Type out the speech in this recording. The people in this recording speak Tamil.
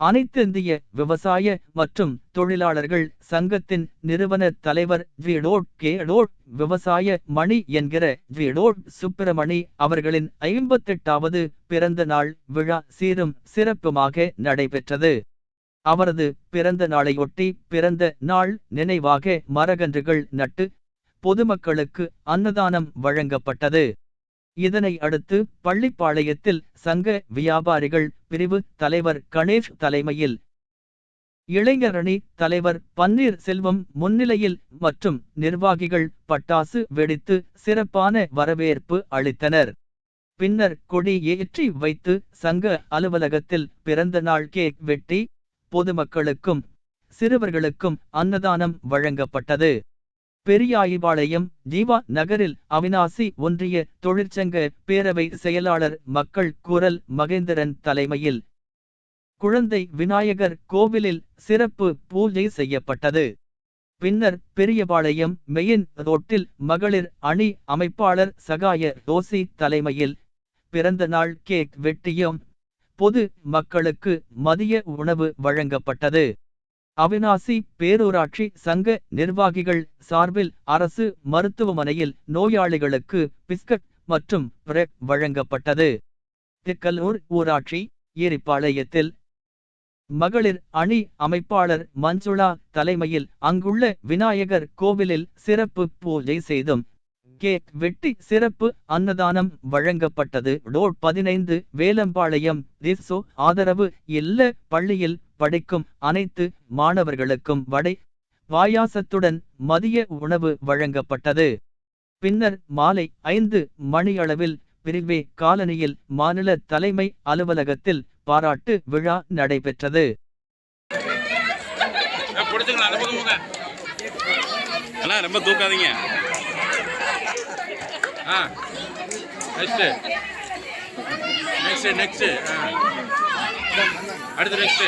அனைத்திந்திய விவசாய மற்றும் தொழிலாளர்கள் சங்கத்தின் நிறுவன தலைவர் விவசாய மணி என்கிற சுப்பிரமணி அவர்களின் 58வது பிறந்த நாள் விழா சீரும் சிறப்புமாக நடைபெற்றது. அவரது பிறந்த நாளையொட்டி பிறந்த நாள் நினைவாக மரக்கன்றுகள் நட்டு பொதுமக்களுக்கு அன்னதானம் வழங்கப்பட்டது. இதனை அடுத்து பள்ளிப்பாளையத்தில் சங்க வியாபாரிகள் பிரிவு தலைவர் கணேஷ் தலைமையில் இளைஞரணி தலைவர் பன்னீர் செல்வம் முன்னிலையில் மற்றும் நிர்வாகிகள் பட்டாசு வெடித்து சிறப்பான வரவேற்பு அளித்தனர். பின்னர் கொடி ஏற்றி வைத்து சங்க அலுவலகத்தில் பிறந்த நாள் கேக் வெட்டி பொதுமக்களுக்கும் சிறுவர்களுக்கும் அன்னதானம் வழங்கப்பட்டது. பெரியாயிபாளையம் ஜீவா நகரில் அவிநாசி ஒன்றிய தொழிற்சங்க பேரவை செயலாளர் மக்கள் குரல் மகேந்திரன் தலைமையில் குழந்தை விநாயகர் கோவிலில் சிறப்பு பூஜை செய்யப்பட்டது. பின்னர் பெரியபாளையம் மெயின் ரோட்டில் மகளிர் அணி அமைப்பாளர் சகாய ரோசி தலைமையில் பிறந்த நாள் கேக் வெட்டியும் பொது மக்களுக்கு மதிய உணவு வழங்கப்பட்டது. அவிநாசி பேரூராட்சி சங்க நிர்வாகிகள் சார்பில் அரசு மருத்துவமனையில் நோயாளிகளுக்கு பிஸ்கட் மற்றும் பிரெட் வழங்கப்பட்டது. திக்கலூர் ஊராட்சி ஏரிப்பாளையத்தில் மகளிர் அணி அமைப்பாளர் மஞ்சுளா தலைமையில் அங்குள்ள விநாயகர் கோவிலில் சிறப்பு பூஜை செய்தும் கேக் வெட்டி சிறப்பு அன்னதானம் வழங்கப்பட்டது. 15 வேலம்பாளையம் திசோ ஆதரவு இல்ல பள்ளியில் படிக்கும் அனைத்து மாணவர்களுக்கும் வடை பாயாசத்துடன் மதிய உணவு வழங்கப்பட்டது. பின்னர் மாலை 5 மணியளவில் பிரிவே காலனியில் மாநில தலைமை அலுவலகத்தில் பாராட்டு விழா நடைபெற்றது. ரொம்ப தூக்காதீங்க. நெக்ஸ்ட் அடுத்து நெக்ஸ்ட்